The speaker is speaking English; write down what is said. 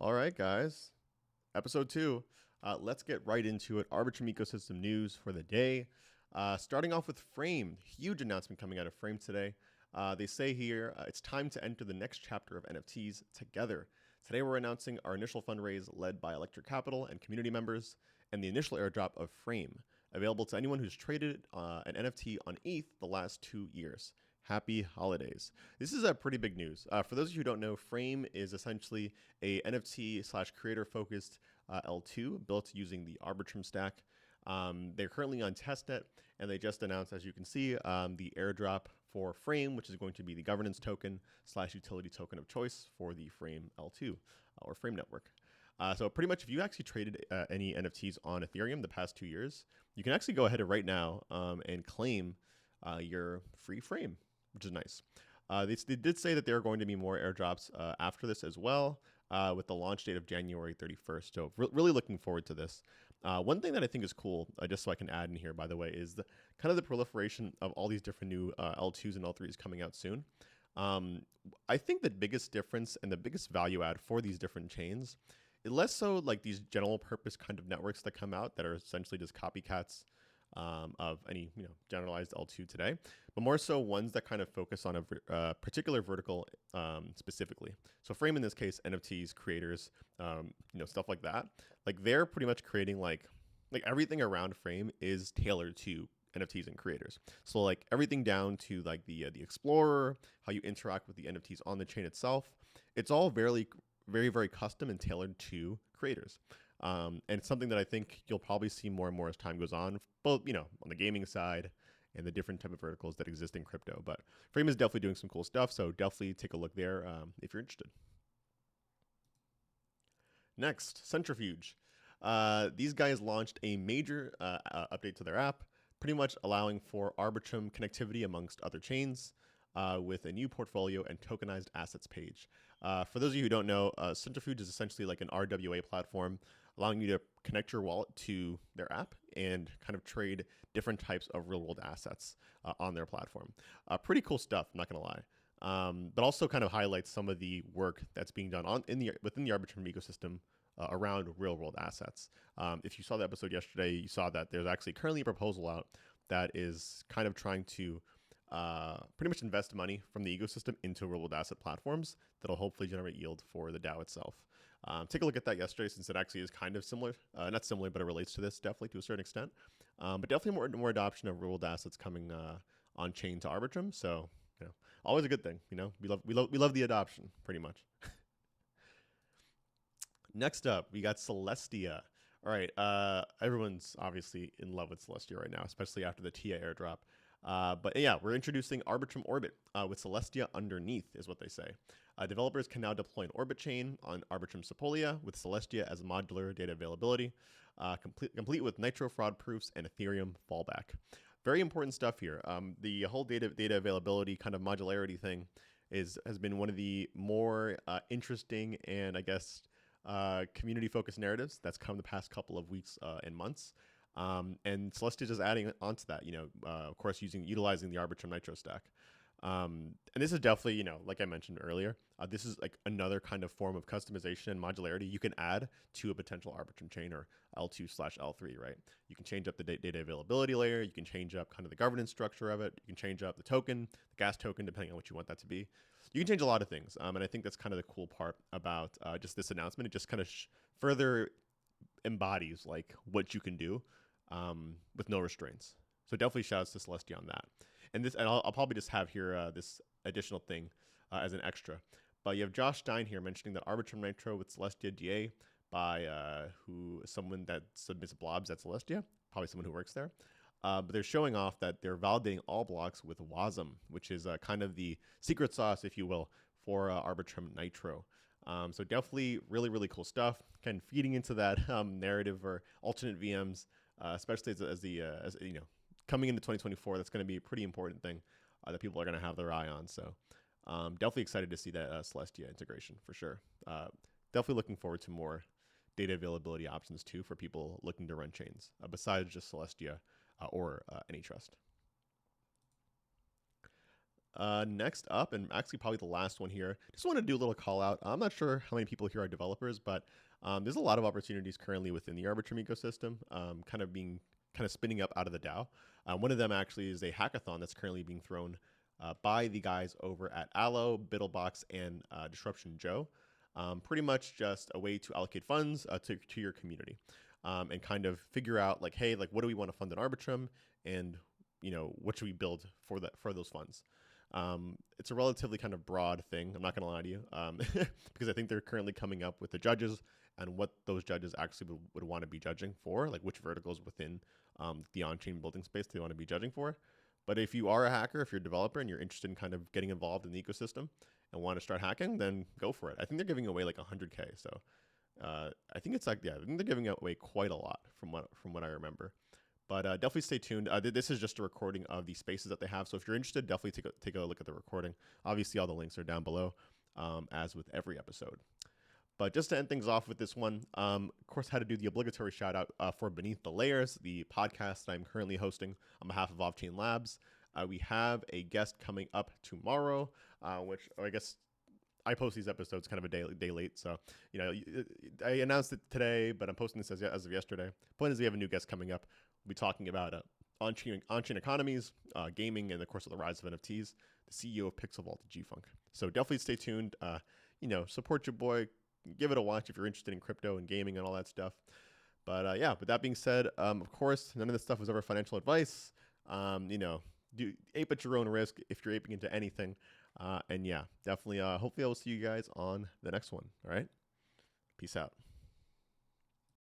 All right, guys. Episode 2. Let's get right into it. Arbitrum ecosystem news for the day. Starting off with Frame. Huge announcement coming out of Frame today. They say here, it's time to enter the next chapter of NFTs together. Today we're announcing our initial fundraise led by Electric Capital and community members, and the initial airdrop of Frame, available to anyone who's traded an NFT on ETH the last 2 years. Happy holidays. This is a pretty big news. For those of you who don't know, Frame is essentially a NFT / creator focused L2 built using the Arbitrum stack. They're currently on testnet, and they just announced, as you can see, the airdrop for Frame, which is going to be the governance token / utility token of choice for the Frame L2 or Frame network. So pretty much if you actually traded any NFTs on Ethereum the past 2 years, you can actually go ahead right now and claim your free Frame, which is nice. They did say that there are going to be more airdrops after this as well, with the launch date of January 31st. So really looking forward to this. One thing that I think is cool, just so I can add in here, by the way, is kind of the proliferation of all these different new L2s and L3s coming out soon. I think the biggest difference and the biggest value add for these different chains is less so like these general purpose kind of networks that come out that are essentially just copycats of any generalized L2 today, but more so ones that kind of focus on a particular vertical specifically. So Frame in this case, NFTs, creators, stuff like that. Like they're pretty much creating like everything around Frame is tailored to NFTs and creators. So like everything down to like the explorer, how you interact with the NFTs on the chain itself. It's all very custom and tailored to creators. And it's something that I think you'll probably see more and more as time goes on, both, on the gaming side and the different type of verticals that exist in crypto. But Frame is definitely doing some cool stuff, so definitely take a look there if you're interested. Next, Centrifuge. These guys launched a major update to their app, pretty much allowing for Arbitrum connectivity amongst other chains with a new portfolio and tokenized assets page. For those of you who don't know, Centrifuge is essentially like an RWA platform, allowing you to connect your wallet to their app and kind of trade different types of real-world assets on their platform. Pretty cool stuff, I'm not going to lie. But also kind of highlights some of the work that's being done within the Arbitrum ecosystem around real-world assets. If you saw the episode yesterday, you saw that there's actually currently a proposal out that is kind of trying to pretty much invest money from the ecosystem into real-world asset platforms that'll hopefully generate yield for the DAO itself. Take a look at that yesterday, since it actually is kind of similar, not similar, but it relates to this definitely to a certain extent. But definitely more adoption of real-world assets coming on chain to Arbitrum. So always a good thing. We love the adoption pretty much. Next up, we got Celestia. All right, everyone's obviously in love with Celestia right now, especially after the TIA airdrop. But yeah, we're introducing Arbitrum Orbit with Celestia underneath, is what they say. Developers can now deploy an Orbit chain on Arbitrum Sepolia with Celestia as modular data availability, complete with Nitro fraud proofs and Ethereum fallback. Very important stuff here. The whole data availability kind of modularity thing has been one of the more interesting and I guess community-focused narratives that's come the past couple of weeks and months. And Celestia just adding onto that, of course, utilizing the Arbitrum Nitro stack. And this is definitely, like I mentioned earlier, this is like another kind of form of customization and modularity you can add to a potential Arbitrum chain or L2/L3, right? You can change up the data availability layer. You can change up kind of the governance structure of it. You can change up the token, the gas token, depending on what you want that to be. You can change a lot of things. And I think that's kind of the cool part about just this announcement. It just kind of further embodies like what you can do with no restraints. So definitely shouts to Celestia on that. And I'll probably just have here this additional thing as an extra. But you have Josh Stein here mentioning that Arbitrum Nitro with Celestia DA by someone that submits blobs at Celestia, probably someone who works there. But they're showing off that they're validating all blocks with WASM, which is kind of the secret sauce, if you will, for Arbitrum Nitro. So definitely really cool stuff. Kind of feeding into that narrative or alternate VMs, especially as coming into 2024. That's going to be a pretty important thing that people are going to have their eye on. So definitely excited to see that Celestia integration for sure. Definitely looking forward to more data availability options too for people looking to run chains besides just Celestia or AnyTrust. Next up, and actually probably the last one here, just want to do a little call out. I'm not sure how many people here are developers, but there's a lot of opportunities currently within the Arbitrum ecosystem, kind of spinning up out of the DAO. One of them actually is a hackathon that's currently being thrown by the guys over at Allo, Biddlebox, and Disruption Joe. Pretty much just a way to allocate funds to your community, and kind of figure out like, hey, like what do we want to fund in Arbitrum, and what should we build for those funds. It's a relatively kind of broad thing. I'm not going to lie to you, because I think they're currently coming up with the judges and what those judges actually would want to be judging for, like which verticals within the on-chain building space they want to be judging for. But if you are a hacker, if you're a developer and you're interested in kind of getting involved in the ecosystem and want to start hacking, then go for it. I think they're giving away like 100K. So I think it's like, yeah, I think they're giving away quite a lot from what I remember. But definitely stay tuned. This is just a recording of the spaces that they have. So if you're interested, definitely take a look at the recording. Obviously, all the links are down below, as with every episode. But just to end things off with this one, of course, had to do the obligatory shout out for Beneath the Layers, the podcast that I'm currently hosting on behalf of Offchain Labs. We have a guest coming up tomorrow, which I guess I post these episodes kind of a day late. So, I announced it today, but I'm posting this as of yesterday. Point is, we have a new guest coming up. We'll be talking about on-chain economies, gaming, and of course, the rise of NFTs. The CEO of Pixel Vault, G-Funk. So definitely stay tuned. Support your boy. Give it a watch if you're interested in crypto and gaming and all that stuff. But yeah, with that being said, of course, none of this stuff was ever financial advice. Do ape at your own risk if you're aping into anything. And yeah, definitely, hopefully I will see you guys on the next one. All right. Peace out.